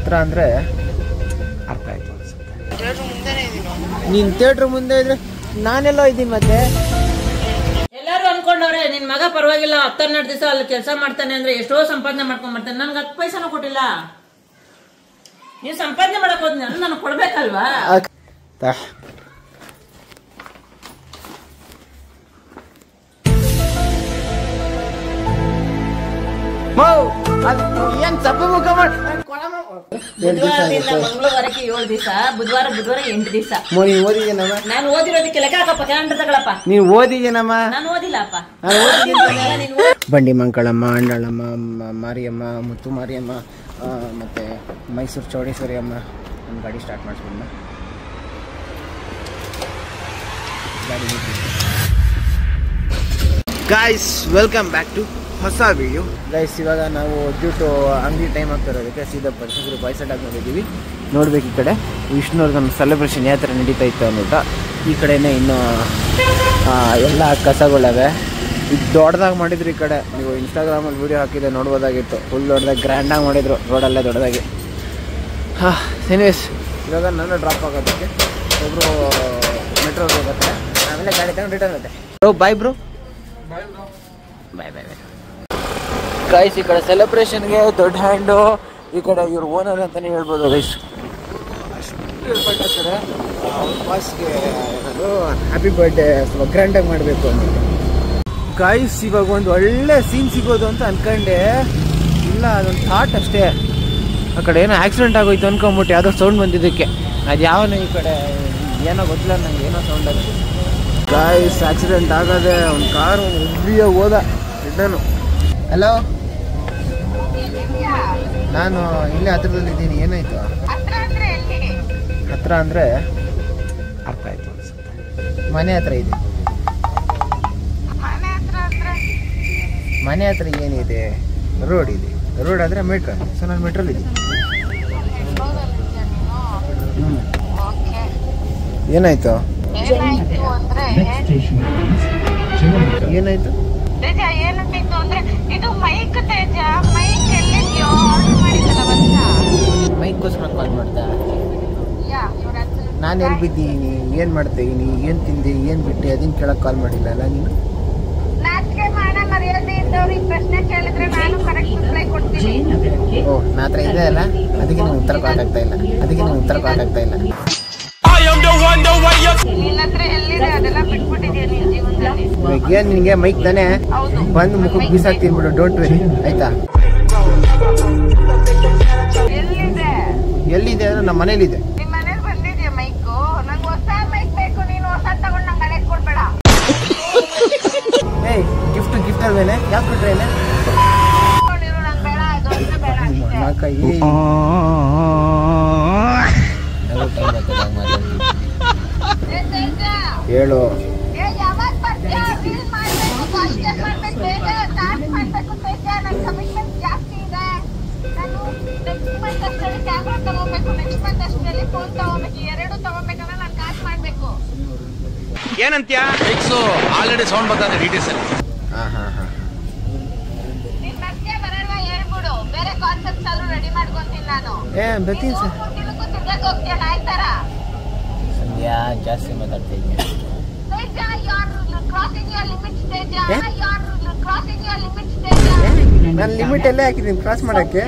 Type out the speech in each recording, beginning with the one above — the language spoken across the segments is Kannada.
ಹತ್ರ ಅಂದರೆ ಅರ್ಥ ಆಯಿತು ಅನಿಸುತ್ತೆ. ನೀನು ಥಿಯೇಟ್ರ್ ಮುಂದೆ ಇದ್ರೆ ನಾನೆಲ್ಲ ಇದ್ದೀನಿ ಮತ್ತೆ. ಎಲ್ಲರೂ ಅನ್ಕೊಂಡವ್ರೆ ನಿನ್ ಮಗ ಪರವಾಗಿಲ್ಲ 12 ದಿವಸ ಅಲ್ಲಿ ಕೆಲಸ ಮಾಡ್ತಾನೆ ಅಂದ್ರೆ ಎಷ್ಟೋ ಸಂಪಾದನೆ ಮಾಡ್ಕೊಂಡ್ ಬರ್ತಾನೆ. ನನ್ಗೆ 10 ಪೈಸಾನು ಕೊಟ್ಟಿಲ್ಲ. ನೀನ್ ಸಂಪಾದನೆ ಮಾಡಕ್ ಹೋದ್ ನಾನು ಕೊಡ್ಬೇಕಲ್ವಾ? ಏನ್ ಸಪ್ಪೆ ಮುಖ ಮಾಡಿ ಮಂಗಳವಾರಕ್ಕೆ 7 ದಿವಸ, ಬುಧವಾರ 8 ದಿವಸ. ಓದಿದ್ದೀನಮ್ಮ. ನಾನು ಓದಿರೋದಕ್ಕೆ ಲೆಕ್ಕ ಹಾಕಪ್ಪ, ಕ್ಯಾಲೆಂಡರ್ ತಗೊಳಪ್ಪ. ನೀವು ಓದಿದ್ದೀನಮ್ಮ. ನಾನು ಓದಿಲ್ಲಪ್ಪ. ಬಂಡಿ ಮಂಕಳಮ್ಮ, ಅಂಡಳಮ್ಮ, ಮಾರಿಯಮ್ಮ, ಮುತ್ತು ಮಾರಿಯಮ್ಮ, ಮತ್ತೆ ಮೈಸೂರು ಚೌಡೇಶ್ವರಿ ಅಮ್ಮ. ನಮ್ಮ ಗಾಡಿ ಸ್ಟಾರ್ಟ್ ಮಾಡಿಸ್ಕೊಂಡ ಗೈಸ್, ವೆಲ್ಕಮ್ ಬ್ಯಾಕ್ ಟು ಹೊಸ ವಿಡಿಯೋ. ಗೈಸ್, ಇವಾಗ ನಾವು ಡ್ಯೂಟು ಅಂಗಡಿ ಟೈಮ್ ಆಗ್ತಾ ಇರೋದಕ್ಕೆ ಸೀದಾ ಪರಿಸರ ಬಾಯ್ಸೆಟ್ ಆಗಿ ನೋಡಿದ್ದೀವಿ. ನೋಡ್ಬೇಕು ಈ ಕಡೆ ವಿಷ್ಣುವರ್ಧನ್ ಸೆಲೆಬ್ರೇಷನ್ ಯಾವ ಥರ ನಡೀತಾ ಇತ್ತು ಅಂದ್ಬಿಟ್ಟು. ಈ ಕಡೆನೇ ಇನ್ನೂ ಎಲ್ಲ ಕಸಗಳವೆ. ಇದು ದೊಡ್ಡದಾಗಿ ಮಾಡಿದ್ರು. ಈ ಕಡೆ ನೀವು ಇನ್ಸ್ಟಾಗ್ರಾಮಲ್ಲಿ ವೀಡಿಯೋ ಹಾಕಿದೆ ನೋಡ್ಬೋದಾಗಿತ್ತು. ಫುಲ್ ದೊಡ್ಡದಾಗಿ ಗ್ರ್ಯಾಂಡಾಗಿ ಮಾಡಿದ್ರು, ರೋಡಲ್ಲೇ ದೊಡ್ಡದಾಗಿ. ಎನಿವೇಸ್, ಇವಾಗ ನಾನು ಡ್ರಾಪ್ ಆಗೋದಕ್ಕೆ ಒಬ್ಬರು ಮೆಟ್ರೋ ಹೋಗುತ್ತೆ, ಆಮೇಲೆ ಗಾಡಿ ತಗೊಂಡು ರಿಟರ್ನ್ ಆಗುತ್ತೆ. Bye bro. ಬಾಯ್ ಬಾಯ್ ಬಾಯ್. ಗೈಸ್, ಈ ಕಡೆ ಸೆಲೆಬ್ರೇಷನ್ಗೆ ದೊಡ್ಡ ಹ್ಯಾಂಡು, ಈ ಕಡೆ ಇವ್ರು ಓನರ್ ಅಂತಲೇ ಹೇಳ್ಬೋದು. ಗೈಸ್, ಅಷ್ಟು ಹೇಳ್ಬೇಕಾಗ್ತದೆ ಅವ್ರ ಬಾಸ್ಗೆ ಏನಾದ್ರು ಹ್ಯಾಪಿ ಬರ್ಡೇ ಸ್ವಲ್ಪ ಗ್ರ್ಯಾಂಡಾಗಿ ಮಾಡಬೇಕು ಅಂತ. ಗೈಸ್, ಇವಾಗ ಒಂದು ಒಳ್ಳೆ ಸೀನ್ ಸಿಗೋದು ಅಂತ ಅನ್ಕೊಂಡೆ. ಇಲ್ಲ, ಅದೊಂದು ಥಾಟ್ ಅಷ್ಟೇ. ಆ ಕಡೆ ಏನೋ ಆಕ್ಸಿಡೆಂಟ್ ಆಗೋಯ್ತು ಅನ್ಕೊಂಬಿಟ್ಟು ಯಾವುದೋ ಸೌಂಡ್ ಬಂದಿದ್ದಕ್ಕೆ. ಅದು ಯಾವನೋ ಈ ಕಡೆ ಏನೋ ಗೊತ್ತಿಲ್ಲ ನಂಗೆ, ಏನೋ ಸೌಂಡ್ ಅದು. ಗೈಸ್, ಆಕ್ಸಿಡೆಂಟ್ ಆಗದೆ ಒಂದು ಕಾರು ಉಬ್ಬಿಯ ಹೋದ ರಿಟರ್ನು. ಹಲೋ, ನಾನು ಇಲ್ಲೇ ಹತ್ರದಲ್ಲಿದ್ದೀನಿ. ಏನಾಯ್ತು? ಹತ್ರ ಅಂದರೆ ಅರ್ಥ ಆಯ್ತು ಅನಿಸುತ್ತೆ. ಮನೆ ಹತ್ರ ಇದೆ. ಮನೆ ಹತ್ರ ಏನಿದೆ? ರೋಡ್ ಇದೆ. ರೋಡ್ ಆದರೆ ಮೆಟ್ರೋ. ಸೊ ನಾನು ಮೆಟ್ರೋಲಿದ್ದೀನಿ. ಏನಾಯ್ತು? ಏನಾಯ್ತು? ಮೈಕ್ಗೋಸ್ಕರ ಕಾಲ್ ಮಾಡ್ತಾ? ನಾನು ಎಲ್ಲಿ ಬಿದ್ದೀನಿ, ಏನು ಮಾಡ್ತಾ ಇದ್ದೀನಿ, ಏನು ತಿಂದೆ, ಏನು ಬಿಟ್ಟೆ, ಅದನ್ನು ಕೇಳಕ್ಕೆ ಕಾಲ್ ಮಾಡಿಲ್ಲ ಅಲ್ಲ ನೀನು? ಓ, ನಾ ಹತ್ರ ಇದೆ ಅಲ್ಲ, ಅದಕ್ಕೆ ನೀವು ಉತ್ತರ ಕೊಡೋಕ್ಕಾಗ್ತಾ ಇಲ್ಲ. ಏನು ನಿನಗೆ ಮೈಕ್ ತಾನೆ ಬಂದು ಮುಖಕ್ಕೆ ಬೀಸಾಕ್ತೀನಿ ಬಿಡು. ಡೋಂಟ್ ವೆರಿ, ಆಯ್ತಾ? ಎಲ್ಲಿದೆ ಅಂದ್ರೆ ನಮ್ಮ ಮನೇಲಿದೆ. ಏಯ್, ಗಿಫ್ಟ್ ಅಲ್ವೇನೆ? ಯಾಕೆ ಕೊಟ್ರೇನೆ? ಹೇಳು. ಏನಂತ್ಯ? ಆಲ್ರೆಡಿ ಸೌಂಡ್ ಬರ್ತಾನೆ ಡಿಟಿಎಸ್ ಅಲ್ಲಿ. ಬರ್ತೀನಿ ಸರ್. ಸಂಧ್ಯಾ, ಜಾಸ್ತಿ ಮಾತಾಡ್ತಾ ಇದ್ದೀನಿ. ನಾನು ಲಿಮಿಟ್ ಎಲ್ಲೇ ಹಾಕಿದ್ದೀನಿ ಕ್ರಾಸ್ ಮಾಡಕ್ಕೆ.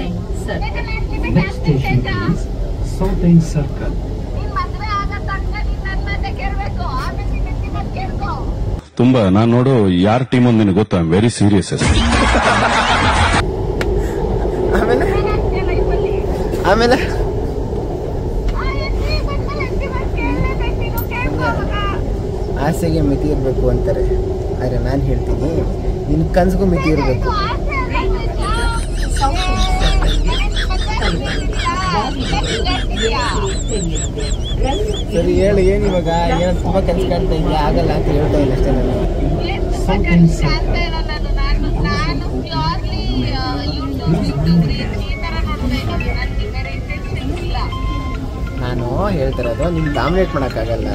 ತುಂಬಾ ನಾನು ನೋಡು ಯಾರ ಟೀಮ್ ಅಂತ ನಿನಗೆ ಗೊತ್ತಾ? Very serious. ಆಮೇಲೆ ಆಸೆಗೆ ಮಿತಿ ಇರಬೇಕು ಅಂತಾರೆ. ಆದರೆ ನಾನು ಹೇಳ್ತೀನಿ, ನಿನ್ನ ಕನಸಿಗೂ ಮಿತಿ ಇರಬೇಕು. ಸರಿ ಹೇಳು, ಏನು ಇವಾಗ? ಏನೋ ತುಂಬ ಕನಸು ಕಾಣ್ತಾ ಇದೆಯಾ? ಆಗಲ್ಲ ಅಂತ ಹೇಳ್ತಾ ಇಲ್ಲ ಅಷ್ಟೇ ನಾನು. ನಾನು ಹೇಳ್ತಿರೋದು ನಿಮ್ಗೆ ಡಾಮಿನೇಟ್ ಮಾಡೋಕ್ಕಾಗಲ್ಲ.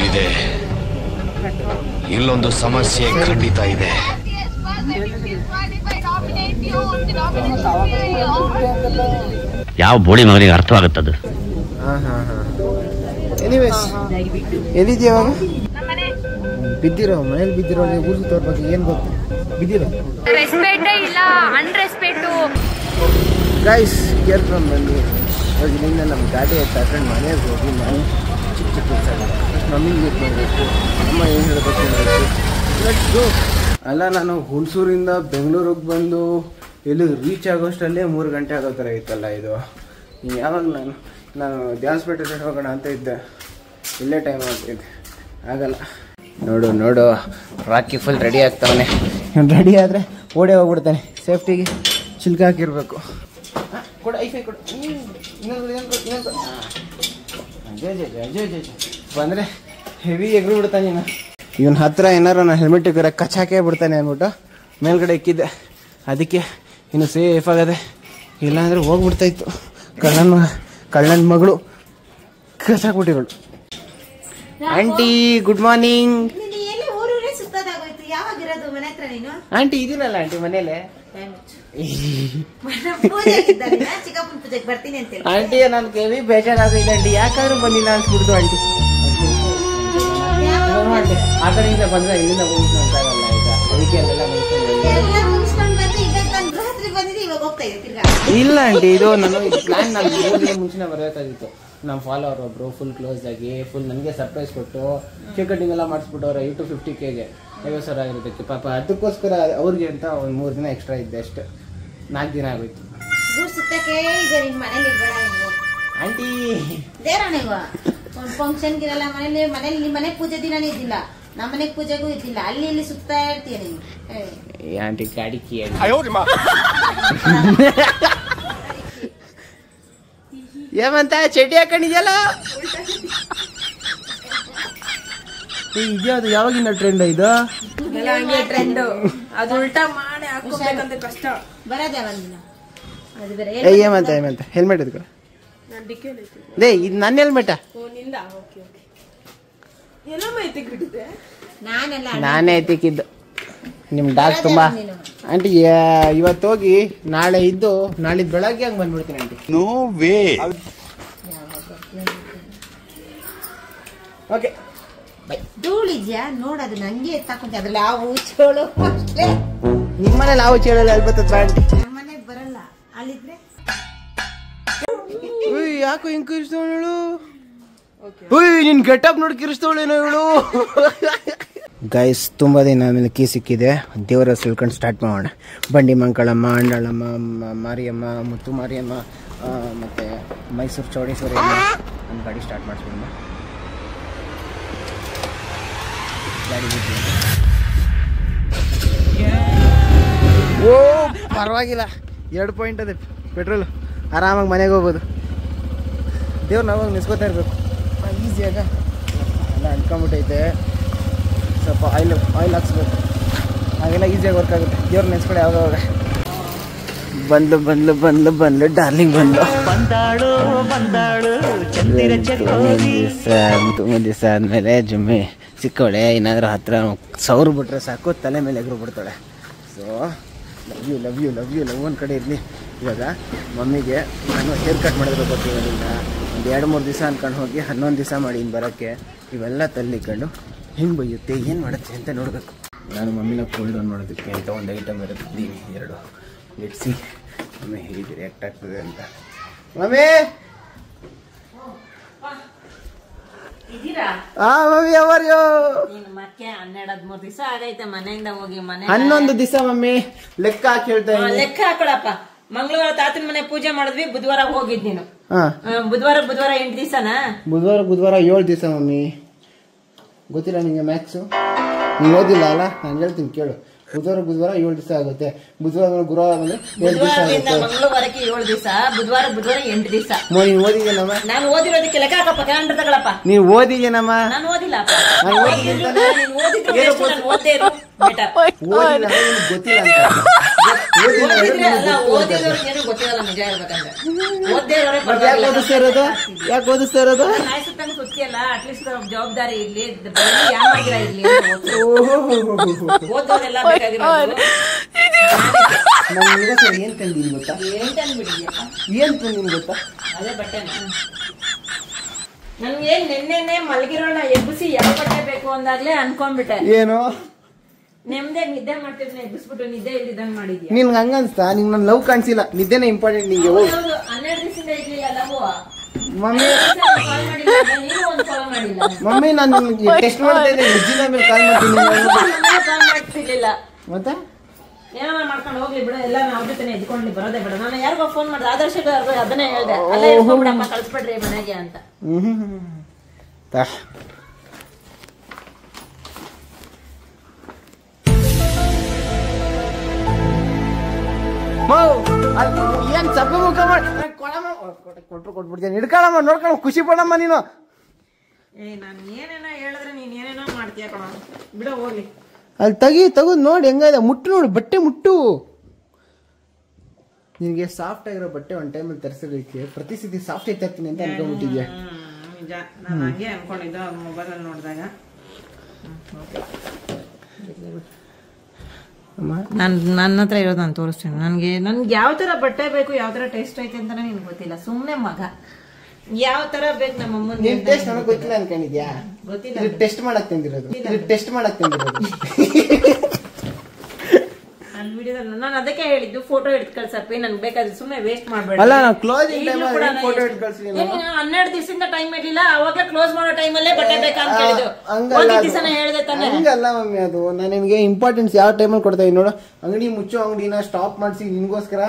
ಇದೆ, ಇಲ್ಲೊಂದು ಸಮಸ್ಯೆ ಖಂಡಿತ ಇದೆ. ಯಾವ ಬೋಳಿ ಮಗನಿಗೆ ಅರ್ಥವಾಗುತ್ತದು. ಎನಿವೇಸ್ ಎಲ್ಲಿದ್ಯಾ ಇವಾಗ? ಬಿದ್ದಿರೋ ಮನೇಲಿ ಬಿದ್ದಿರೋ ಊರು ತೋರ್ ಬಗ್ಗೆ ಏನ್ ಗೊತ್ತು? ಬಿದ್ದಿರೋ ರೆಸ್ಪೆಕ್ಟ್ ಇಲ್ಲ ಅನ್ರೆಸ್ಪೆಕ್ಟು. ಗೈಸ್ ಕೇಳ್ಕೊಂಡು ಬಂದು ಇಲ್ಲಿಂದ ನಮ್ಮ ಗಾಡಿ ತಗೊಂಡು ಮನೆಗೆ ಹೋಗಿ ನಾನು ಚಿಕ್ಕ ಕೆಲಸ ಮಮ್ಮಿಗೆ ಮೀಟ್ ಮಾಡಬೇಕು, ಅಮ್ಮ ಏನು ಹೇಳಬೇಕು. ಅಲ್ಲ ನಾನು ಹುಣಸೂರಿಂದ ಬೆಂಗಳೂರಿಗೆ ಬಂದು ಇಲ್ಲಿ ರೀಚ್ ಆಗೋಷ್ಟಲ್ಲೇ 3 ಗಂಟೆ ಆಗೋ ಥರ ಇತ್ತಲ್ಲ ಇದು. ಯಾವಾಗ ನಾನು ಧ್ಯಾನ್ಸ್ಪೇಟೆ ಸೈಡ್ ಹೋಗೋಣ ಅಂತ ಇದ್ದೆ, ಇಲ್ಲೇ ಟೈಮ್ ಆಗ್ತಿದ್ದೆ, ಆಗಲ್ಲ. ನೋಡು ರಾಕಿ ಫುಲ್ ರೆಡಿ ಆಗ್ತಾವನೆ. ರೆಡಿ ಆದರೆ ಓಡೇ ಹೋಗ್ಬಿಡ್ತಾನೆ. ಸೇಫ್ಟಿಗೆ ಚಿಲ್ಕ ಹಾಕಿರ್ಬೇಕು. ಕೊಡು ಐಫೈ ಕೊಡು. ಬಂದರೆ ಹೆವಿ ಎಗ್ರು ಬಿಡ್ತಾನೆ. ಇವನ ಹತ್ರ ಏನಾರು ನಾನು ಹೆಲ್ಮೆಟ್ ಇಕ್ಕರೆ ಕಚ್ಚಾಕೇ ಬಿಡ್ತಾನೆ ಅಂದ್ಬಿಟ್ಟು ಮೇಲ್ಗಡೆ ಇಕ್ಕಿದ್ದೆ. ಅದಕ್ಕೆ ಇನ್ನು ಸೇಫ್ ಆಗದೆ, ಇಲ್ಲಾಂದರೆ ಹೋಗ್ಬಿಡ್ತಾಯಿತ್ತು. ಕಳ್ಳನ ಮಗಳು ಕಚ್ಚಾಕ್ಬಿಟ್ಟಿಗಳು. Aunty good morning. ಆಂಟಿ ಇದೀನಲ್ಲ ಆಂಟಿ ಮನೇಲೆ. ಆಂಟಿ ನಾನು ಕೆವಿ ಬೇಜಾರಾಗೈತೆ ಆಂಟಿ, ಯಾಕಾದ್ರೂ ಬಂದಿಲ್ಲ ಅನ್ಸ್ಬಿಡ್ತು ಆಂಟಿ. ಆ ಕಡೆಯಿಂದ ಬಂದ್ರೆ ಇಲ್ಲಿಂದ ಹೋಗ್ತಾಗಲ್ಲ ಈಗ, ಅದಕ್ಕೆ ಅಲ್ಲೆಲ್ಲ ಇಲ್ಲ ಆಂಟಿ. ಇದು ನಾನು ಪ್ಲಾನ್ ನಾನು 3 ದಿನ ಮುಂಚೆನೇ ಬರಬೇಕಾಗಿತ್ತು. ನಮ್ಮ ಫಾಲೋವರ್ ಒಬ್ರು ಫುಲ್ ಕ್ಲೋಸ್ ಆಗಿ ಫುಲ್ ನನಗೆ ಸರ್ಪ್ರೈಸ್ ಕೊಟ್ಟು ಕೇಕ್ ಕಟಿಂಗ್ ಎಲ್ಲ ಮಾಡಿಸ್ಬಿಟ್ಟವ್ರೆ. 50Kಗೆ 50,000 ಆಗಿರೋದಕ್ಕೆ ಪಾಪ. ಅದಕ್ಕೋಸ್ಕರ ಅವ್ರಿಗೆ ಅಂತ ಒಂದು 3 ದಿನ ಎಕ್ಸ್ಟ್ರಾ ಇದ್ದೆ ಅಷ್ಟೇ. 4 ದಿನ ಆಗೋಯ್ತು. ಆಂಟಿ ಫಂಕ್ಷನ್ಗಿರಲ್ಲ ಮನೇಲಿ ನಿಮ್ಮ ಮನೆ ಪೂಜೆ ದಿನಾನೇ ಇದ್ದಿಲ್ಲ, ನಮ್ಮ ಮನೆಗೆ ಪೂಜೆಗೂ ಇದ್ದಿಲ್ಲ. ಅಲ್ಲಿ ಇಲ್ಲಿ ಸುತ್ತಾ ಇರ್ತೀಯ ನೀನು. ಆಂಟಿ ಗಾಡಿ ಕೀ ಏಮಂತ ಚಡ್ಡಿ ಹಾಕೊಂಡಿದ್ಯಲ್ಲ. ಇದ್ಯಾವುದು ಯಾವಾಗಿನ ಟ್ರೆಂಡ್ ಇದು? ಟ್ರೆಂಡ್ ಅದು ಉಲ್ಟಾ ಮಾಡಿ ಹಾಕೋಬೇಕಂತ ಕಷ್ಟ ಬರೋದೇ ಒಂದಿನ. ಅದು ಬೇರೆ ಏಮಂತ ಹೆಲ್ಮೆಟ್ ಇದ್ಕೊ. ಲೇ ಇದು ನನ್ನ ಹೆಲ್ಮೆಟ. ನಾನೇ ಎತ್ತಿಕ್ಕಿದ್ದು. ನಿಮ್ ಡಾಗ್ ತುಂಬಾ ಆಂಟಿ. ಇವತ್ತು ಹೋಗಿ ನಾಳೆ ಇದ್ದು ನಾಳಿದ್ದು ಬೆಳಗ್ಗೆ ಹಂಗೆ ಬಂದ್ಬಿಡ್ತೀನಿ ಆಂಟಿ. No way. ಓಕೆ ಧೂಳಿದ್ಯಾ ನೋಡೋದು ನಂಗೆ ಎತ್ತಾಕೊಂತ ಅದ್ರಲ್ಲಿ ಹಾವು ಚೋಳು ಅಷ್ಟೇ. ನಿಮ್ಮನೇಲಿ ಹಾವು ಚೇಳಲ್ಲ ಅಲ್ಲಿ ಬರ್ತದ ಆಂಟಿ. ನಮ್ಮನೆಗೆ ಬರಲ್ಲ, ಅಲ್ಲಿದ್ರೆ ಯಾಕೋ ಹಿಂಗ್ ಕಿರಿಸ್ತವಳು? ನಿನ್ ಗೆಟಪ್ ನೋಡಿ ಕಿರಿಸ್ತವಳೇನೋ ಇವಳು. ಗೈಸ್ ತುಂಬಾ ದಿನ ಆಮೇಲೆ ಕೀ ಸಿಕ್ಕಿದೆ. ದೇವರ ಹೆಸರು ಹೇಳ್ಕೊಂಡು ಸ್ಟಾರ್ಟ್ ಮಾಡೋಣ. ಬಂಡಿ ಮಂಕಳಮ್ಮ, ಅಂಡಳಮ್ಮ, ಮಾರಿಯಮ್ಮ, ಮುತ್ತು ಮಾರಿಯಮ್ಮ, ಮತ್ತೆ ಮೈಸೂರು ಚೌಡೇಶ್ವರಿ ನಮ್ಮ ಗಾಡಿ ಸ್ಟಾರ್ಟ್ ಮಾಡಿಸ್ಬಿಡೋಣ. ಗಾಡಿ ಓ ಪರವಾಗಿಲ್ಲ, 2 ಪಾಯಿಂಟ್ ಅದೇ ಪೆಟ್ರೋಲು. ಆರಾಮಾಗಿ ಮನೆಗೆ ಹೋಗ್ಬೋದು. ದೇವ್ರು ನಾವಾಗ ನಿಸ್ಕೋತಾ ಇರಬೇಕು. ಈಸಿಯಾಗ ಎಲ್ಲ ಅಂಟ್ಕೊಂಬಿಟ್ಟೈತೆ. ಸ್ವಲ್ಪ ಆಯಿಲ್ ಹಾಕ್ಸ್ಬೇಕು, ಹಾಗೆಲ್ಲ ಈಸಿಯಾಗಿ ವರ್ಕ್ ಆಗುತ್ತೆ. ದೇವ್ರು ನೆನ್ಸ್ಕೊಳ್ಳಿ ಯಾವಾಗ. ಬಂದ್ಲು ಡಾರ್ಲಿಂಗ್ ಬಂದ್ಲು. ತುಂಬ ದಿವಸ ಆದಮೇಲೆ ಜುಮ್ಮೆ ಸಿಕ್ಕವಳೆ. ಏನಾದರೂ ಹತ್ರ ಸೌರು ಬಿಟ್ರೆ ಸಾಕು, ತಲೆ ಮೇಲೆ ಎಗರು ಬಿಡ್ತಾಳೆ. ಸೊ ಲವ್ ಯು ಒಂದು ಕಡೆ ಇರಲಿ. ಇವಾಗ ಮಮ್ಮಿಗೆ ನಾನು ಹೇರ್ ಕಟ್ ಮಾಡಿದ್ರೆ ಗೊತ್ತಿರೋದ್ರಿಂದ ಒಂದು 2-3 ದಿವಸ ಅಂದ್ಕೊಂಡು ಹೋಗಿ 11 ದಿವಸ ಮಾಡಿ ಇನ್ನು ಬರೋಕ್ಕೆ ಇವೆಲ್ಲ ತಲ್ಲಿಕೊಂಡು ಹೆಂಗೆ ಬೈಯುತ್ತೆ, ಏನು ಮಾಡುತ್ತೆ ಅಂತ ನೋಡಬೇಕು. ನಾನು ಮಮ್ಮಿನ ಕೂಲ್ ಡೌನ್ ಮಾಡೋದಕ್ಕೆ ಅಂತ ಒಂದು ಐಟಮ್ ಇರುತ್ತೀನಿ 2. ಲೆಟ್ಸಿ ಮಮ್ಮಿ ಹೇಗೆ ರಿಯಾಕ್ಟ್ ಆಗ್ತದೆ ಅಂತ. ಮಮ್ಮಿ ಮಮ್ಮಿ ಅವರ್ಯೋ 12-13 ದಿವಸ ಆಗೈತೆ ಮನೆಯಿಂದ ಹೋಗಿ. 11 ದಿವಸ ಮಮ್ಮಿ ಲೆಕ್ಕ ಹಾಕಿ ಹೇಳ್ತಾ ಇದ್ದೀನಿ. ಲೆಕ್ಕ ಹಾಕೊಳಪ್ಪ. ಮಂಗಳವಾರ ತಾತನ ಮನೆ ಪೂಜೆ ಮಾಡಿದ್ವಿ, ಬುಧವಾರ ಹೋಗಿದ್ ನೀನು. ಬುಧವಾರ 8 ದಿವಸನಾ? ಬುಧವಾರ 7 ದಿವಸ ಮಮ್ಮಿ. ಗೊತ್ತಿಲ್ಲ ನಿಂಗೆ ಮ್ಯಾಕ್ಸು? ನೀವು ಓದಿಲ್ಲ ಅಲ್ಲ, ನಾನು ಹೇಳ್ತೀನಿ ಕೇಳು. ಬುಧವಾರ 7 ದಿವಸ ಆಗುತ್ತೆ. ಗುರುವಾರ ಬಂದ್ರೆ 7 ದಿವಸ ಆಗುತ್ತೆ. ಮಂಗಳವಾರಕ್ಕೆ 7 ದಿವಸ, ಬುಧವಾರ 8 ದಿವಸ. ನೀನು ಓದಿದ್ದೀನಮ್ಮ? ನಾನು ಓದಿರೋದಕ್ಕೆ ಲೆಕ್ಕ ಹಾಕಪ್ಪ, ಕ್ಯಾಲೆಂಡರ್ ತಗೊಳಪ್ಪ. ನೀವು ಓದಿದ್ದೀನಮ್ಮ? ನಾನು ಓದಿಲ್ಲ. ಗೊತ್ತಿಲ್ಲ ಅಂತ ಓದಿದವ್ರಿಗೆ ಗೊತ್ತಿರಲ್ಲ ನಿಜ ಹೇಳ್ಬೇಕಂದ್ರೆ. ಯಾಕೆ ಓದಿಸ್ತಾ ಇರೋದು? ಯಾಕೆ ಓದಿಸ್ತಾ ಇರೋದು? ನಾಯಿ ಸುತ್ತಂಗ್ ಸುತ್ತಿಯಲ್ಲ, ಅಟ್ಲೀಸ್ಟ್ ಜವಾಬ್ದಾರಿ ಇರ್ಲಿ, ಯಾವಾಗಿರ ಇರ್ಲಿ. ಓದೋರೆಲ್ಲ ಬೇಕಾಗಿರೋದು. ನಾನು ಸರ್ ಏನ್ ತಂದೀನಿ ಗೊತ್ತಾ? ಏನ್ ತಂದ್ಬಿಟ್ಟಿದ್ಯಪ್ಪ? ಏನ್ ತಂದೀನಿ ಗೊತ್ತಾ? ಅದೇ ಬಟ್ಟೆನ. ನನ್ಗೆ ನಿನ್ನೆನೆ ಮಲಗಿರೋಣ ಎಬ್ಬಿಸಿ ಯಾವ ಬಟ್ಟೆ ಬೇಕು ಅಂದಾಗ್ಲೇ ಅನ್ಕೊಂಡ್ಬಿಟ್ಟೆ. ಏನು ನೆಮ್ಮದಿಯಾಗಿ ನಿದ್ದೆ ಮಾಡ್ತಿದ್ನ ಎಬ್ಬಿಸ್ಬಿಟ್ಟು ನಿದ್ದೆ ಇಲ್ದಿದಂಗ್ ಮಾಡಿದ್ಯಾ? ನಿನ್ಗೆ ಹಂಗ ಅನ್ಸ್ತಾ? ನಿಂಗೆ ನನ್ನ ಲವ್ ಕಾಣಿಸಿಲ್ಲ, ನಿದ್ದೆನೇ ಇಂಪಾರ್ಟೆಂಟ್ ನಿಂಗೆ. 12 ದಿವಸದಿಂದ ಇರ್ಲಿಲ್ಲ ಲವ್. ಮಮ್ಮಿ ಕಾಲ್ ಮಾಡಿಲ್ಲ, ನೀನು ಒಂದು ಕಾಲ್ ಮಾಡಿಲ್ಲ. ಮಮ್ಮಿ ನಾನು ಟೆಸ್ಟ್ ಮಾಡ್ತಾ ಇದ್ದೆ, ನಿಜ್ಜಿನ ಮೇಲೆ ಕಾಲ್ ಮಾಡ್ತೀನಿ. ಕಾಲ್ ಮಾಡ್ತಿರ್ಲಿಲ್ಲ. ಮತ್ತೆ ಏನೋ ಮಾಡ್ಕೊಂಡು ಹೋಗ್ಲಿ ಬಿಡ, ಎಲ್ಲ ನಾವ್ ಜೊತೆ ಎದ್ಕೊಂಡ್ಲಿ, ಬರೋದೇ ಬೇಡ. ನಾನು ಯಾರಿಗೋ ಫೋನ್ ಮಾಡಿದೆ, ಆದರ್ಶ ಅದನ್ನೇ ಹೇಳ್ದೆ, ಅಲ್ಲೇ ಎದ್ಕೊಂಡ್ಬಿಡಪ್ಪ, ಕಳ್ಸ್ಬಿಡ್ರಿ ಮನೆಗೆ ಅಂತ. ಏನ್ ಸಬ್ಬೆ ಮುಖ ಮಾಡಿ ಕೊಟ್ಬಿಡ್ತೀನಿ. ಹಿಡ್ಕೊಳಮ್ಮ, ನೋಡ್ಕೊಳ, ಖುಷಿ ಪಡಮ್ಮ ನೀನು. ನಾನು ಏನೇನೋ ಹೇಳಿದ್ರೆ ನೀನ್ ಏನೇನೋ ಮಾಡ್ತೀಯ ಕಣ, ಬಿಡ ಹೋಗ್ಲಿ. ಅಲ್ಲಿ ತೆಗೆದು ನೋಡಿ ಹೆಂಗಿದೆ, ಮುಟ್ಟು ನೋಡಿ, ಬಟ್ಟೆ ಮುಟ್ಟು. ನಿನಗೆ ಸಾಫ್ಟ್ ಆಗಿರೋ ಬಟ್ಟೆ ಒಂದ್ ಟೈಮಲ್ಲಿ ತರಿಸೋದಕ್ಕೆ ಪ್ರತಿ ಸತಿ ಸಾಫ್ಟ್ ಇರ್ತೀನಿ ಅಂತ ಅನ್ಕೊಂಡ್ಬಿಟ್ಟಿದ್ಯಾ? ನಿಜ, ನಾನು ಹಂಗೆ ಅನ್ಕೊಂಡಿದ್ದು ಮೊಬೈಲಲ್ಲಿ ನೋಡಿದಾಗ. ನನ್ನ ಹತ್ರ ಇರೋದು ನಾನು ತೋರಿಸ್ತೀನಿ. ನನ್ಗೆ ಯಾವ ತರ ಬಟ್ಟೆ ಬೇಕು, ಯಾವ ತರ ಟೇಸ್ಟ್ ಐತೆ ಅಂತಾನೆ ನಿನ್ಗೆ ಗೊತ್ತಿಲ್ಲ. ಸುಮ್ನೆ ಮಗ ಯಾವ ತರ ಬೇಕು ನಮ್ಮ ಅಮ್ಮನ ಟೇಸ್ಟ್ ನನಗೆ ಗೊತ್ತಿಲ್ಲ ಅನ್ಕೊಂಡಿದ್ಯಾ? ಗೊತ್ತಿಲ್ಲ. ಟೆಸ್ಟ್ ಮಾಡಕ್ ತಂದಿರೋದು. ನಾನು ಅದಕ್ಕೆ ಹೇಳಿದ್ದು ಫೋಟೋ ಹಿಡಿದು ಕಳ್ಸಪ್ಪಿ, ನನ್ಗೆ ಬೇಕಾದ್ರೆ ಸುಮ್ಮನೆ ವೇಸ್ಟ್ ಮಾಡ್ಬೇಡ. ಅಲ್ಲ, ನಾವು ಕ್ಲೋಸಿಂಗ್ ಟೈಮ್ ಫೋಟೋ ಹಿಡಿದು ಕಳ್ಸಿ. 12 ದಿವಸದಿಂದ ಟೈಮ್ ಇರ್ಲಿಲ್ಲ, ಅವಾಗ ಕ್ಲೋಸ್ ಮಾಡೋ ಟೈಮಲ್ಲೇ ಬಟ್ಟೆ ಬೇಕಂತ ಹೇಳಿದ್ದು. ದಿವಸನ ಹೇಳ್ದೆ ತಾನೆ. ಹಂಗಲ್ಲ ಮಮ್ಮಿ, ಅದು ನಾನು ನಿನ್ಗೆ ಇಂಪಾರ್ಟೆನ್ಸ್ ಯಾವ ಟೈಮಲ್ಲಿ ಕೊಡ್ತಾ ಇದ್ದೀನಿ ನೋಡು. ಅಂಗಡಿ ಮುಚ್ಚೋ ಅಂಗಡಿನ ಸ್ಟಾಪ್ ಮಾಡಿಸಿ ನಿನ್ಗೋಸ್ಕರ.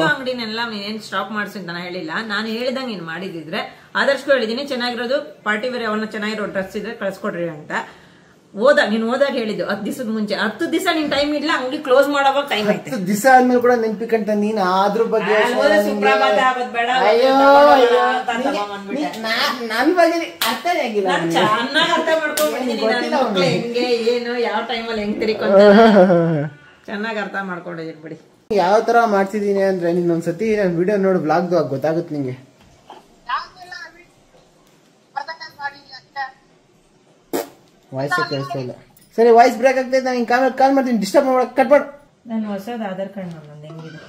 ಅಂಗಡಿನೆಲ್ಲ ಏನ್ ಸ್ಟಾಪ್ ಮಾಡಿಸಿ ಅಂತ ಹೇಳಿಲ್ಲ. ನಾನು ಹೇಳಿದಂಗೆ ನೀನ್ ಮಾಡಿದಿದ್ರೆ ಆದರ್ಶಕ್ಕೂ ಹೇಳಿದೀನಿ, ಚೆನ್ನಾಗಿರೋದು ಪಾರ್ಟಿ ವೇರ್ ಅವನ್ನ ಚೆನ್ನಾಗಿರೋ ಡ್ರೆಸ್ ಇದ್ರೆ ಕಳ್ಸ್ಕೊಡ್ರಿ ಅಂತ. ನೀನ್ ಹೋದಾಗ ಹೇಳಿದ್ದು 10 ದಿವಸದ ಮುಂಚೆ. 10 ದಿವಸ ನಿನ್ ಟೈಮ್ ಇಲ್ಲ, ಅಂಗಡಿ ಕ್ಲೋಸ್ ಮಾಡೋವಾಗ ಟೈಮ್ ಐತೆ. 10 ದಿವಸ ಆದ್ಮೇಲೆ ಕೂಡ ನೆನ್ಪಿಕಂತ ನೀನ್ ಅದ್ರ ಬಗ್ಗೆ ಸುಪ್ರಭಾತ ಆಗೋದ್ ಬೇಡ, ನನ್ ಬಗ್ಗೆ ಅರ್ಥನೇ ಆಗಿಲ್ಲ. ಚೆನ್ನಾಗಿ ಅರ್ಥ ಮಾಡ್ಕೊಂಡ್ಬಿಟ್ಟಿದ್ದೀನಿ. ಹೆಂಗೆ ಏನು ಯಾವ ಟೈಮಲ್ಲಿ ಹೆಂಗ್ ತಿರ್ಕೊಂತ ಚೆನ್ನಾಗಿ ಅರ್ಥ ಮಾಡ್ಕೊಂಡಿದ್ದೀನಿ ಬಿಡಿ. ಯಾವ ತರ ಮಾಡ್ತಿದೀನಿ ಅಂದ್ರೆ ನಿನ್ನೊಂದ್ಸತಿ ನಾನು ವಿಡಿಯೋ ನೋಡಿ ಬ್ಲಾಗ್ದು ಗೊತ್ತಾಗುತ್ತೆ ನಿಂಗೆ. ವಾಯ್ಸ್ ಕೇಳಿಸ್ತಾ ಇಲ್ಲ. ಸರಿ, ವಾಯ್ಸ್ ಬ್ರೇಕ್ ಆಗ್ತೈತೆ, ನಾನು ಹಿಂಗೆ ಕಾಲ್ ಮಾಡ್ತೀನಿ, ಡಿಸ್ಟರ್ಬ್ ಮಾಡೋಕೆ ಕಟ್ ಮಾಡು. ನಾನು ಹೊಸದು ಆಧಾರ್ ಕಾರ್ಡ್ ನಂದು ಹೆಂಗಿದೆ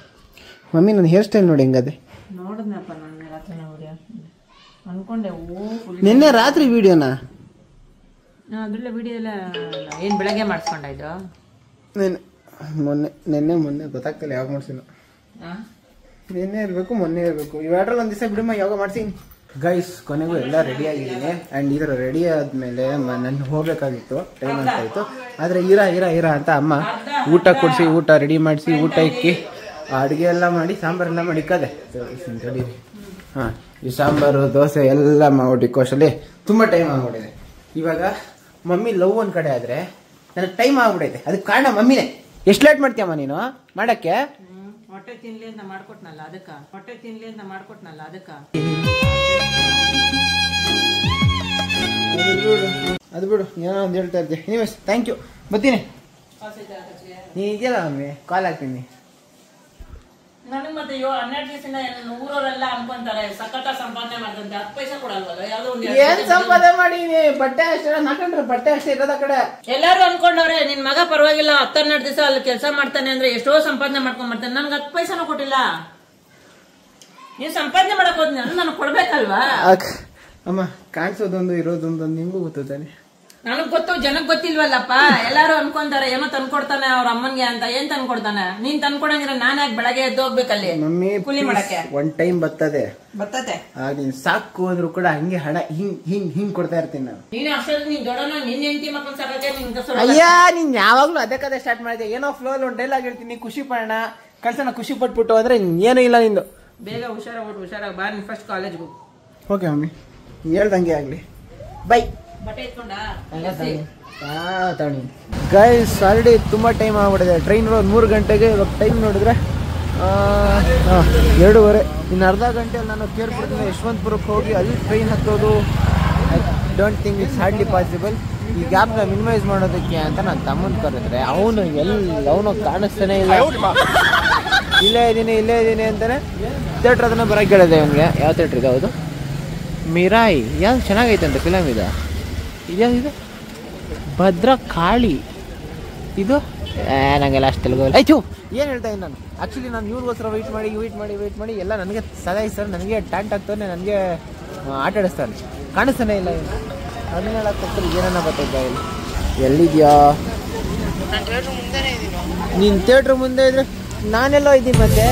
ಮಮ್ಮಿ, ನನ್ನ ಹೇರ್ ಸ್ಟೈಲ್ ನೋಡಿ ಹೆಂಗದೆ. ನೋಡಿದ್ನಪ್ಪ ನಾನು ರಾತ್ರಿ ವಿಡಿಯೋ ಅನ್ಕೊಂಡೆ. ನಿನ್ನೆ ರಾತ್ರಿ ವಿಡಿಯೋನಾ? ಅದ್ರಲ್ಲ ವಿಡಿಯೋ ಎಲ್ಲ ಏನ್ ಬೆಳಗ್ಗೆ ಮಾಡಿಸ್ಕೊಂಡ ಇದು? ಮೊನ್ನೆ ಗೊತ್ತಾಗ್ತಿಲ್ಲ ಯಾವಾಗ ಮಾಡ್ಸಿನ. ನಿನ್ನೆ ಇರಬೇಕು, ಮೊನ್ನೆ ಇರಬೇಕು. ಇವೆರಡರಲ್ಲಿ ಒಂದು ದಿವಸ ಬಿಡಮ್ಮ ಯಾವಾಗ ಮಾಡ್ತೀನಿ. ಗೈಸ್, ಕೊನೆಗೂ ಎಲ್ಲ ರೆಡಿ ಆಗಿದ್ದೀನಿ. ಆ್ಯಂಡ್ ಇದರ ರೆಡಿ ಆದಮೇಲೆ ನಾನು ಹೋಗ್ಬೇಕಾಗಿತ್ತು, ಟೈಮ್ ಅಂತ ಆಯಿತು. ಆದರೆ ಇರ ಅಂತ ಅಮ್ಮ ಊಟ ಕೊಡಿಸಿ, ಊಟ ರೆಡಿ ಮಾಡಿಸಿ, ಊಟ ಇಕ್ಕಿ, ಅಡುಗೆ ಎಲ್ಲ ಮಾಡಿ, ಸಾಂಬಾರೆಲ್ಲ ಮಾಡಿ ಇಕ್ಕದೆ. ರೆಡಿ. ಹಾಂ, ಈ ಸಾಂಬಾರು ದೋಸೆ ಎಲ್ಲ ಮಾಡಿಕ್ಕೋ ಅಷ್ಟರಲ್ಲಿ ತುಂಬ ಟೈಮ್ ಆಗ್ಬಿಟ್ಟಿದೆ. ಇವಾಗ ಮಮ್ಮಿ ಲವ್ ಒಂದು ಕಡೆ ಆದರೆ ನನಗೆ ಟೈಮ್ ಆಗ್ಬಿಟ್ಟೈತೆ. ಅದಕ್ಕೆ ಕಾರಣ ಮಮ್ಮಿನೇ. ಎಷ್ಟು ಲೇಟ್ ಮಾಡ್ತೀಯಮ್ಮ ನೀನು ಮಾಡೋಕ್ಕೆ? ಹೊಟ್ಟೆ ತಿನ್ಲಿ ಅಂತ ಮಾಡ್ಕೊಟ್ನಲ್ಲ ಅದಕ್ಕ. ಅದು ಬಿಡು, ಏನೋ ಒಂದು ಹೇಳ್ತಾ ಇರ್ತೀವಿ. ಎನಿವೇಸ್, ಥ್ಯಾಂಕ್ ಯು, ಬರ್ತೀನಿ. ನೀ ಇದೆಯಲ್ಲ ಮಮ್ಮಿ, ಕಾಲ್ ಹಾಕ್ತೀನಿ. ನನಗೆ ಮತ್ತೆ 12 ದಿವಸದಿಂದ ಊರವರೆಲ್ಲ ಅನ್ಕೊಂತಾರೆ ಸಖತ ಸಂಪಾದನೆ ಮಾಡ್ತಂತೆ, 10 ಪೈಸೆ ಕೊಡಲ್ವಲ್ಲ. ಯಾವ್ದೋ ಒಂದು ಏನ್ ಸಂಪಾದನೆ ಮಾಡಿ ಬಟ್ಟೆ ಅಷ್ಟೇ ಹಾಕೊಂಡ್ರೆ ಬಟ್ಟೆ ಅಷ್ಟೇ ಇರೋದ ಕಡೆ. ಎಲ್ಲಾರು ಅನ್ಕೊಂಡವ್ರೆ ನಿನ್ ಮಗ ಪರವಾಗಿಲ್ಲ 10-12 ದಿವಸ ಅಲ್ಲಿ ಕೆಲಸ ಮಾಡ್ತಾನೆ ಅಂದ್ರೆ ಎಷ್ಟೋ ಸಂಪಾದನೆ ಮಾಡ್ಕೊಂಡ್ ಬರ್ತಾನೆ. ನನ್ಗೆ 10 ಪೈಸೆನೂ ಕೊಟ್ಟಿಲ್ಲ. ನೀನ್ ಸಂಪಾದನೆ ಮಾಡಕ್ ಹೋದ್ ನಾನು ಕೊಡ್ಬೇಕಲ್ವಾ? ಅಮ್ಮ, ಕಾಣಿಸೋದೊಂದು ಇರೋದೊಂದು ನಿಮ್ಗೂ ಗೊತ್ತಾನೆ. ನನಗ್ ಗೊತ್ತು, ಜನಕ್ ಗೊತ್ತಿಲ್ವಲ್ಲಪ್ಪ. ಎಲ್ಲಾರು ಅನ್ಕೊಂತಾರೆ ಏನೋ ತಂದ್ಕೊಡ್ತಾನೆ ಅವ್ರ ಅಮ್ಮನ್ಗೆ ಅಂತ. ಏನ್ ತಂದ್ಕೊಡ್ತಾನೆ? ನೀನ್ ತಂದ್ಕೊಡಂಗಿರ ನಾನ್ ಯಾಕೆ ಬೆಳಗ್ಗೆ ಎದ್ದು ಹೋಗ್ಬೇಕಲ್ಲಿ ಮಮ್ಮಿ ಕೂಲಿ ಮಾಡಕ್ಕೆ? ಒಂದ್ ಟೈಮ್ ಬರ್ತದೆ ನೀನ್ ಸಾಕು ಅಂದ್ರು ಕೂಡ ಹಂಗೆ ಹಣ ಹಿಂಗ್ ಕೊಡ್ತಾ ಇರ್ತೀನಿ ನಾನು. ನೀನ್ ಅಷ್ಟೊಂದು ನೀನ್ ದೊಡ್ಡನ ನಿನ್ ಹೆಂಡತಿ ಮಕ್ಕಳು ಸಾಕಕ್ಕೆ ಅಯ್ಯ, ನೀನ್ ಯಾವಾಗ್ಲೂ ಅದೇ ಕತೆ ಸ್ಟಾರ್ಟ್ ಮಾಡಿದೆ. ಏನೋ ಫ್ಲೋ ಅಲ್ಲಿ ಒಂದ್ ಡೈಲಾಗ್ ಹೇಳ್ತೀನಿ, ಖುಷಿ ಪಡೋಣ ಕಳ್ಸೋಣ, ಖುಷಿ ಪಟ್ಬಿಟ್ಟು ಅಂದ್ರೆ ಏನೂ ಇಲ್ಲ ನಿಂದು. ಬೇಗ ಹುಷಾರಾಗಿ ಬಾ, ನೀನ್ ಫಸ್ಟ್ ಕಾಲೇಜ್ಗೆ ಹೋಗು. ಓಕೆ ಮಮ್ಮಿ, ಹೇಳ್ದಂಗೆ ಆಗ್ಲಿ. ಬೈ. ಬಟ್ಟೆ ಇಟ್ಕೊಂಡ ಗೈಸ್, ಆಲ್ರೆಡಿ ತುಂಬ ಟೈಮ್ ಆಗ್ಬಿಟ್ಟಿದೆ. ಟ್ರೈನ್ 3 ಗಂಟೆಗೆ. ಇವಾಗ ಟೈಮ್ ನೋಡಿದ್ರೆ 2:30. ಇನ್ನು ಅರ್ಧ ಗಂಟೆಯಲ್ಲಿ ನಾನು ಕೇರ್ಪುರದಿಂದ ಯಶವಂತಪುರಕ್ಕೆ ಹೋಗಿ ಅಲ್ಲಿ ಟ್ರೈನ್ ಹತ್ತೋದು. Don't think it's hardly possible. ಈ ಗ್ಯಾಪ್ನ ಮಿನಿಮೈಸ್ ಮಾಡೋದಕ್ಕೆ ಅಂತ ನಾನು ತಮ್ಮನ ಕರೆದ್ರೆ ಅವನು ಕಾಣಿಸ್ತಾನೆ ಇಲ್ಲ. ಇಲ್ಲೇ ಇದ್ದೀನಿ ಅಂತಾನೆ. ಥಿಯೇಟ್ರ್ ಅದನ್ನ ಬರೋಕ್ಕೆ ಹೇಳಿದೆ ಅವನಿಗೆ. ಯಾವ ಥಿಯೇಟ್ರ್ ಇದೆ? ಹೌದು, ಮಿರಾಯಿ. ಯಾವ್ದು ಚೆನ್ನಾಗೈತೆ ಅಂತ ಫಿಲಮ್ ಇದು. ಇದ್ಯಾವುದಿದೆ? ಭದ್ರಕಾಳಿ. ಇದು ನನಗೆಲ್ಲ ಅಷ್ಟೆಲ್ಲ ಆಯ್ತು. ಏನು ಹೇಳ್ತಾ ಇದ್ದೀನಿ ನಾನು? ಆ್ಯಕ್ಚುಲಿ ನಾನು ಇವ್ರಿಗೋಸ್ಕರ ವೆಯ್ಟ್ ಮಾಡಿ ಎಲ್ಲ ನನಗೆ ಸದಾಯಿಸ್ತಾರೆ, ನನಗೆ ಟ್ಯಾಂಟ್ ಆಗ್ತಾನೆ, ನನಗೆ ಆಟ ಆಡಿಸ್ತಾರೆ. ಕಾಣಿಸ್ತಾನೆ ಇಲ್ಲ ಇವನು. ಅದನ್ನ ಹೇಳಕ್ಕೆ ಏನನ್ನ ಬರ್ತಾ ಇಲ್ಲ. ಎಲ್ಲಿದ್ಯಾ? ನೀನು ಥಿಯೇಟ್ರ್ ಮುಂದೆ ಇದ್ರೆ ನಾನೆಲ್ಲೋ ಇದ್ದೀನಿ. ಮತ್ತೆ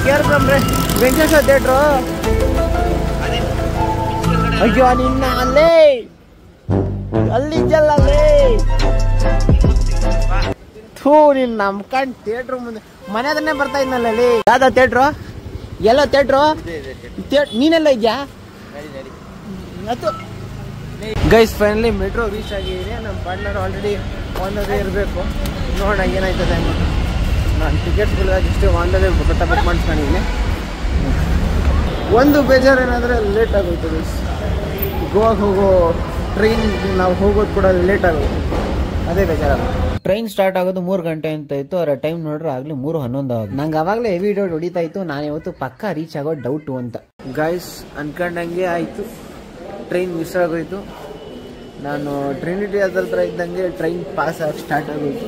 ಕೇಳ್ಕೊಂಡ್ರೆ ವೆಂಕಟೇಶ್ವರ ಥಿಯೇಟ್ರು. ಅಯ್ಯೋ ನಿನ್ನ ಅಲ್ಲಿದ್ದಲ್ಲೇ ಥೂ ನೀನು ನಂಬ್ಕೊಂಡು ಥಿಯೇಟ್ರ್ ಮುಂದೆ ಮನೆ ಅದನ್ನೇ ಬರ್ತಾ ಇದ್ನಲ್ಲ ಅಲ್ಲಿ. ಯಾವ್ದ ಥಿಯೇಟ್ರು? ಎಲ್ಲ ಥಿಯೇಟ್ರು? ನೀನೆಲ್ಲ ಇದೆಯಾ? ಗೈಸ್ ಫೈನಲಿ ಮೆಟ್ರೋ ರೀಚ್ ಆಗಿದ್ದೀನಿ. ನಮ್ಮ ಪಾರ್ಟ್ನರ್ ಆಲ್ರೆಡಿ ಆನ್ಲವೇ ಇರಬೇಕು. ನೋಡೋಣ ಏನಾಯ್ತದೆ ಅಂದ್ಬಿಟ್ಟು ನಾನು ಟಿಕೆಟ್ಸ್ಗಳಿಗಾಗಿ ಇಷ್ಟೇ ಆನ್ಲವೇ ಬುಕ್ ಮಾಡಿಸ್ಕೊಂಡಿದ್ದೀನಿ. ಒಂದು ಬೇಜಾರೇನಾದರೆ ಲೇಟ್ ಆಗೋಯ್ತು ಗೈಸ್. ಗೋವಾಗೆ ಹೋಗೋ ಟ್ರೈನ್ ನಾವು ಹೋಗೋದು ಕೂಡ ಲೇಟ್ ಆಗೋದು, ಅದೇ ಬೇಜಾರಾಗುತ್ತೆ. ಟ್ರೈನ್ ಸ್ಟಾರ್ಟ್ ಆಗೋದು 3 ಗಂಟೆ ಅಂತ ಇತ್ತು. ಅದರ ಟೈಮ್ ನೋಡ್ರೆ ಆಗಲಿ 3:11 ಆಗೋದು. ನಂಗೆ ಅವಾಗಲೇ ಹೆವಿ ಡೌಟ್ ಹೊಡಿತಾ ಇತ್ತು, ನಾನು ಇವತ್ತು ಪಕ್ಕ ರೀಚ್ ಆಗೋ ಡೌಟು ಅಂತ. ಗೈಸ್ ಅನ್ಕೊಂಡಂಗೆ ಆಯಿತು, ಟ್ರೈನ್ ಮಿಸ್ ಆಗೋಯ್ತು. ನಾನು ಟ್ರಿನಿಟಿ ಹತ್ರ ಇದ್ದಂಗೆ ಟ್ರೈನ್ ಪಾಸ್ ಆಗಿ ಸ್ಟಾರ್ಟ್ ಆಗೋಯ್ತು.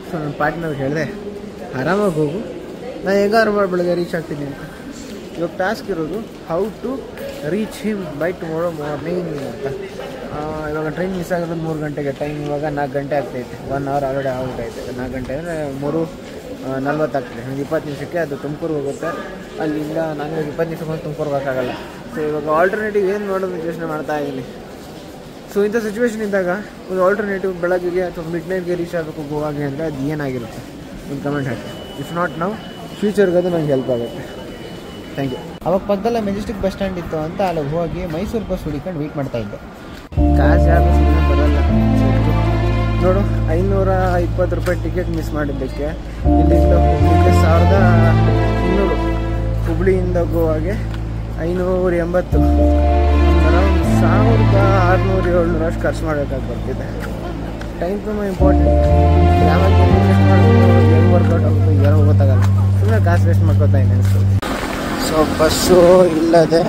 ಸೊ ನನ್ನ ಪಾರ್ಟ್ನರ್ಗೆ ಹೇಳಿದೆ ಆರಾಮಾಗಿ ಹೋಗು, ನಾನು ಹೆಂಗಾರು ಮಾಡಿ ಬೆಳಗ್ಗೆ ರೀಚ್ ಆಗ್ತೀನಿ ಅಂತ. ಇವಾಗ ಟಾಸ್ಕ್ ಇರೋದು how to reach him by tomorrow morning ಅಂತ. ಇವಾಗ ಟ್ರೈನ್ ಮಿಸ್ ಆಗಿರೋದು 3 ಗಂಟೆಗೆ. ಟೈಮ್ ಇವಾಗ 4 ಗಂಟೆ ಆಗ್ತೈತೆ. 1 ಅವರ್ ಆಲ್ರೆಡಿ ಆಗ್ಬಿಟ್ಟೈತೆ. 4 ಗಂಟೆ ಅಂದರೆ 3:40 ಆಗ್ತದೆ. ಒಂದು 20 ನಿಮಿಷಕ್ಕೆ ಅದು ತುಮಕೂರು ಹೋಗುತ್ತೆ. ಅಲ್ಲಿಂದ ನಾನು 20 ನಿಮಿಷಕ್ಕೆ ತುಮಕೂರು ಹೋಗೋಕ್ಕಾಗಲ್ಲ. ಸೊ ಇವಾಗ ಆಲ್ಟರ್ನೇಟಿವ್ ಏನು ಮಾಡೋದು ಯೋಚನೆ ಮಾಡ್ತಾ ಇದ್ದೀನಿ. ಸೊ ಇಂಥ ಸಿಚುವೇಶನ್ ಇದ್ದಾಗ ಒಂದು ಆಲ್ಟರ್ನೇಟಿವ್ ಬೆಳಗ್ಗೆಗೆ ಅಥವಾ ಮಿಡ್ ನೈಟ್ಗೆ ರೀಚ್ ಆಗಬೇಕು ಗೋವಾಗೆ ಅಂದರೆ ಅದು ಏನಾಗಿರುತ್ತೆ ಒಂದು ಕಮೆಂಟ್ ಹಾಕಿ. ಇಫ್ ನಾಟ್ ನಾವು ಫ್ಯೂಚರ್ಗೆ ಅದು ನಂಗೆ ಹೆಲ್ಪ್ ಆಗುತ್ತೆ. Thank you. ಅವಾಗ ಪಕ್ಕದಲ್ಲ ಮೆಜೆಸ್ಟಿಕ್ ಬಸ್ ಸ್ಟ್ಯಾಂಡ್ ಇತ್ತು ಅಂತ ಅಲ್ಲಿಗೆ ಹೋಗಿ ಮೈಸೂರು ಬಸ್ ಹುಡುಕೊಂಡು ವೆಯ್ಟ್ ಮಾಡ್ತಾಯಿದ್ದೆ. ಕಾಸು ಯಾರು ಸುಮ್ಮನೆ ಬರೋಲ್ಲ ನೋಡು. 520 ರೂಪಾಯಿ ಟಿಕೆಟ್ ಮಿಸ್ ಮಾಡಿದ್ದಕ್ಕೆ ಇಲ್ಲಿಂದ ಹುಬ್ಳಿಗೆ 1200, ಹುಬ್ಳಿಯಿಂದ ಗೋವಾಗೆ 580, ಅರೌಂಡ್ 1600-1700 ಅಷ್ಟು ಖರ್ಚು ಮಾಡಬೇಕಾಗಿ ಬರ್ತಿದೆ. ಟೈಮ್ ತುಂಬ ಇಂಪಾರ್ಟೆಂಟ್. ಯಾವಾಗ ಇನ್ವೆಸ್ಟ್ ಮಾಡೋದು, ಹೆಂಗೆ ವರ್ಕೌಟ್ ಆಗುತ್ತೆ ಏನೋ ಗೊತ್ತಾಗಲ್ಲ. ಸುಮ್ಮನೆ ಕಾಸು ವೇಸ್ಟ್ ಮಾಡ್ಕೊತಾ ಇದ್ದೀನಿ ಅನಿಸ್ತದೆ. ಸೊ ಬಸ್ಸು ಇಲ್ಲದೆ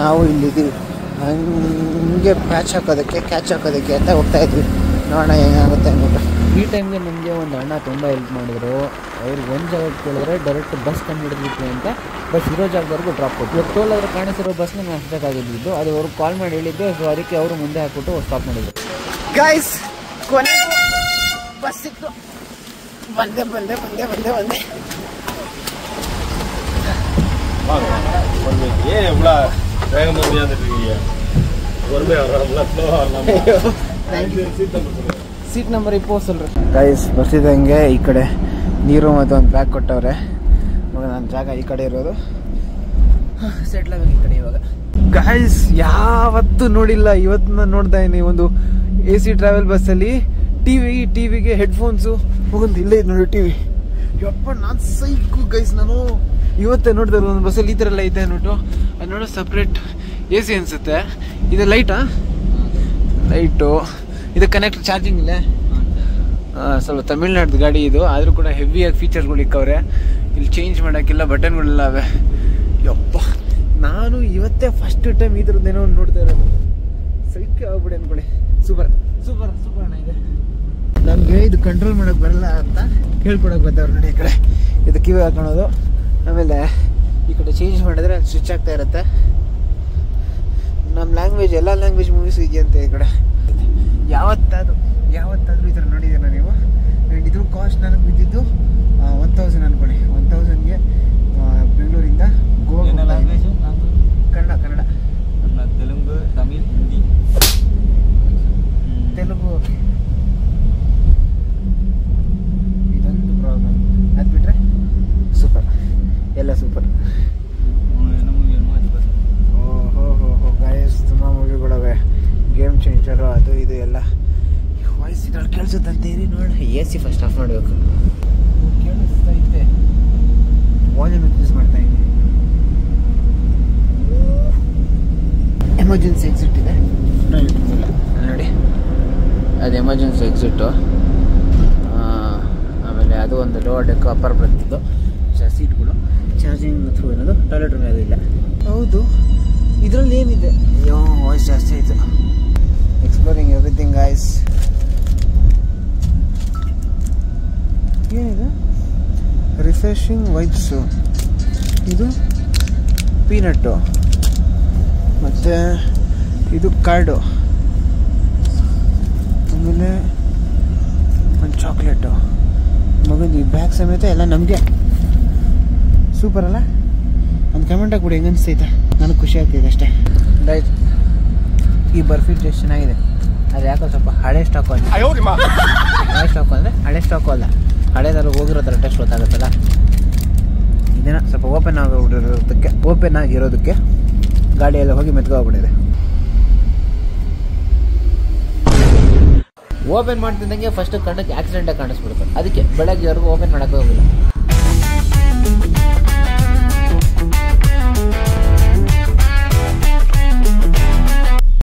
ನಾವು ಇಲ್ಲಿದ್ದೀವಿ. ಹಂಗೆ ಕ್ಯಾಚ್ ಹಾಕೋದಕ್ಕೆ ಅಂತ ಹೋಗ್ತಾ ಇದ್ವಿ. ನೋಡೋಣ ಏನಾಗುತ್ತೆ ಅಂದ್ಬಿಟ್ಟು. ಈ ಟೈಮ್ಗೆ ನಮಗೆ ಒಂದು ಅಣ್ಣ ತುಂಬ ಹೆಲ್ಪ್ ಮಾಡಿದ್ರು. ಅವ್ರಿಗೆ ಒಂದು ಜಾಗಕ್ಕೆ ಕೇಳಿದ್ರೆ ಡೈರೆಕ್ಟ್ ಬಸ್ ಕಂಡುಹಿಡಿದ್ಬಿಟ್ವಿ ಅಂತ ಬಸ್ ಇರೋ ಜಾಗದವರೆಗೂ ಡ್ರಾಪ್ ಕೊಟ್ಟು. ಇವಾಗ ಟೋಲ್ ಆದ್ರೆ ಕಾಣಿಸಿರೋ ಬಸ್ನ ನಾನು ಹಚ್ಚಬೇಕಾಗಿದ್ದು. ಅದು ಅವ್ರಿಗೆ ಕಾಲ್ ಮಾಡಿ ಹೇಳಿದ್ದೆ. ಸೊ ಅದಕ್ಕೆ ಅವರು ಮುಂದೆ ಹಾಕ್ಬಿಟ್ಟು ಸ್ಟಾಪ್ ಮಾಡಿದ್ರು. ಗೈಸ್ ಕೊನೆಗೂ ಬಸ್ ಸಿಕ್ತು. ಬಂದೆ ಸೀಟ್ ನಂಬರ್ 20 ಗೈಸ್ ಬರ್ತಿದ್ದಂಗೆ ಈ ಕಡೆ ನೀರು ಮತ್ತು ಒಂದು ಬ್ಯಾಗ್ ಕೊಟ್ಟವ್ರೆ. ನನ್ನ ಜಾಗ ಈ ಕಡೆ ಇರೋದು. ಸೆಟ್ಲ್ ಆಗಬೇಕು ಈ ಕಡೆ ಇವಾಗ. ಗೈಸ್ ಯಾವತ್ತೂ ನೋಡಿಲ್ಲ, ಇವತ್ತು ನಾನು ನೋಡ್ತಾ ಇದ್ದೀನಿ ಒಂದು AC ಟ್ರಾವೆಲ್ ಬಸ್ಸಲ್ಲಿ ಟಿವಿಗೆ ಹೆಡ್ಫೋನ್ಸು ಹೋಗೊಂದು ಇಲ್ಲೇ ಇದು ನೋಡಿ ಟಿವಿ. ಯಪ್ಪ ನಾನು ಸೈಕು ಗೈಸ್. ನಾನು ಇವತ್ತೇ ನೋಡಿದ್ರೆ ಒಂದು ಬಸ್ಸಲ್ಲಿ ಈ ಥರ ಎಲ್ಲ ಐತೆ ಅಂದ್ಬಿಟ್ಟು. ಅದು ನೋಡೋ ಸಪ್ರೇಟ್ AC ಅನಿಸುತ್ತೆ. ಇದು ಲೈಟು ಇದು ಕನೆಕ್ಟ್ ಚಾರ್ಜಿಂಗ್ ಇಲ್ಲ. ಸ್ವಲ್ಪ ತಮಿಳ್ನಾಡ್ದು ಗಾಡಿ ಇದು, ಆದರೂ ಕೂಡ ಹೆವಿಯಾಗಿ ಫೀಚರ್ಸ್ಗಳು ಇಕ್ಕವ್ರೆ. ಇಲ್ಲಿ ಚೇಂಜ್ ಮಾಡೋಕ್ಕೆಲ್ಲ ಬಟನ್ಗಳೆಲ್ಲ ಅವೆ. ಯಪ್ಪ ನಾನು ಇವತ್ತೇ ಫಸ್ಟ್ ಟೈಮ್ ಈ ಥರದ್ದೇನೋ ಒಂದು ನೋಡ್ತಾ ಇರೋದು. ಸೈಕೆ ಆಗ್ಬಿಡಿ ಅಂದ್ಕೊಳ್ಳಿ. ಸೂಪರ್ ಅಣ್ಣ ಇದೆ. ನಮಗೆ ಇದು ಕಂಟ್ರೋಲ್ ಮಾಡೋಕ್ಕೆ ಬರಲ್ಲ ಅಂತ ಹೇಳ್ಕೊಡಕ್ಕೆ ಬರ್ತಾವ್ರು ನೋಡಿ. ಈ ಕಡೆ ಇದು ಕಿವಿ ಹಾಕೊಳೋದು, ಆಮೇಲೆ ಈ ಕಡೆ ಚೇಂಜ್ ಮಾಡಿದ್ರೆ ಸ್ವಿಚ್ ಆಗ್ತಾ ಇರುತ್ತೆ. ನಮ್ಮ ಲ್ಯಾಂಗ್ವೇಜ್ ಎಲ್ಲ ಲ್ಯಾಂಗ್ವೇಜ್ ಮೂವೀಸು ಇದೆಯಂತೆ ಈ ಕಡೆ. ಯಾವತ್ತಾದರೂ ಈ ಥರ ನೋಡಿದ್ದೀರ ನೀವು? ಆ್ಯಂಡ್ ಇದ್ರ ಕಾಸ್ಟ್ ನನಗೆ ಬಿದ್ದಿದ್ದು 1000 ಅನ್ಕೊಳ್ಳಿ. 1000ಗೆ ಬೆಂಗಳೂರಿಂದ ಗೋವಾ. ಕನ್ನಡ ತೆಲುಗು, ತಮಿಳ್, ಹಿಂದಿ, ತೆಲುಗು. ಇದೊಂದು ಪ್ರಾಬ್ಲಮ್. ಅದು ಬಿಟ್ಟರೆ ಎಲ್ಲ ಸೂಪರ್. ಓಹೋ ಗೈಸ್ ತುಂಬ ಮೂವಿಗಳವೆ. ಗೇಮ್ ಚೇಂಜರು ಅದು ಇದು ಎಲ್ಲ. ವಾಯ್ಸ್ ಇದ್ರಲ್ಲಿ ಕೇಳಿಸುತ್ತಂತೀರಿ ನೋಡಿ. AC ಫಸ್ಟ್ ಆಫ್ ಮಾಡಬೇಕು. ಕೇಳಿಸ್ತೈತೆ. ವಾಲ್ಯೂಮ್ ಇನ್ಕ್ರೀಸ್ ಮಾಡ್ತಾ ಇದ್ದೀನಿ. ಎಮರ್ಜೆನ್ಸಿ ಎಕ್ಸಿಟ್ ಇದೆ ನೋಡಿ, ಅದು ಎಮರ್ಜೆನ್ಸಿ ಎಕ್ಸಿಟ್ಟು. ಆಮೇಲೆ ಅದು ಒಂದು ಲೋವರ್ ಡೆಕ್ ಅಪ್ಪರ್ ಬರ್ತಿದ್ದು ಸೀಟ್ಗಳು, ಚಾರ್ಜಿಂಗ್ ಥ್ರೂ ಏನದು ಟಾಯ್ಲೆಟ್ ರೂಮ್ ಅದು ಇಲ್ಲ. ಹೌದು, ಇದರಲ್ಲಿ ಏನಿದೆ? ಅಯ್ಯೋ ವಾಯ್ಸ್ ಜಾಸ್ತಿ ಆಯಿತು. Exploring everything guys. ಏನಿದೆ? ರಿಫ್ರೆಶಿಂಗ್ ವೈಪ್ಸು, ಇದು ಪೀನಟ್ಟು, ಮತ್ತು ಇದು ಕಾರ್ಡು, ಆಮೇಲೆ ಒಂದು ಚಾಕ್ಲೇಟು. ಮಗಂದು ಈ ಬ್ಯಾಗ್ ಸಮೇತ ಎಲ್ಲ ನಮಗೆ. ಸೂಪರ್ ಅಲ್ಲ? ಒಂದು ಕಮೆಂಟ್ ಹಾಕ್ಬಿಡಿ ಹೆಂಗೆ ಅನಿಸ್ತೈತೆ. ನನಗೆ ಖುಷಿ ಆಗ್ತಿದೆ ಅಷ್ಟೇ. ರೈಟ್, ಈ ಬರ್ಫಿ ಟೇಸ್ಟ್ ಚೆನ್ನಾಗಿದೆ. ಅದು ಯಾಕೋ ಸ್ವಲ್ಪ ಹಳೆ ಸ್ಟಾಕು ಅಲ್ಲ. ಹಳೆ ಸ್ಟಾಕು ಅಂದರೆ ಹಳೆ ಸ್ಟಾಕು ಅಲ್ಲ, ಹಳೇದಾದ್ರು ಹೋಗಿರೋ ಥರ ಟೇಸ್ಟ್ ಗೊತ್ತಾಗುತ್ತಲ್ಲ. ಇದನ್ನು ಸ್ವಲ್ಪ ಓಪನ್ ಆಗಿರೋದಕ್ಕೆ ಗಾಡಿಯೆಲ್ಲ ಹೋಗಿ ಮೆತ್ಕೋಗ್ಬಿಟ್ಟಿದೆ. Open ಮಾಡ್ತಿದ್ದಂಗೆ first ಕಣ್ಣಕ್ಕೆ ಆಕ್ಸಿಡೆಂಟಾಗಿ ಕಾಣಿಸ್ಬಿಡುತ್ತೆ. ಅದಕ್ಕೆ ಬೆಳಗ್ಗೆವರೆಗೂ ಓಪನ್ ಮಾಡೋಕ್ಕೆ ಹೋಗಿಲ್ಲ.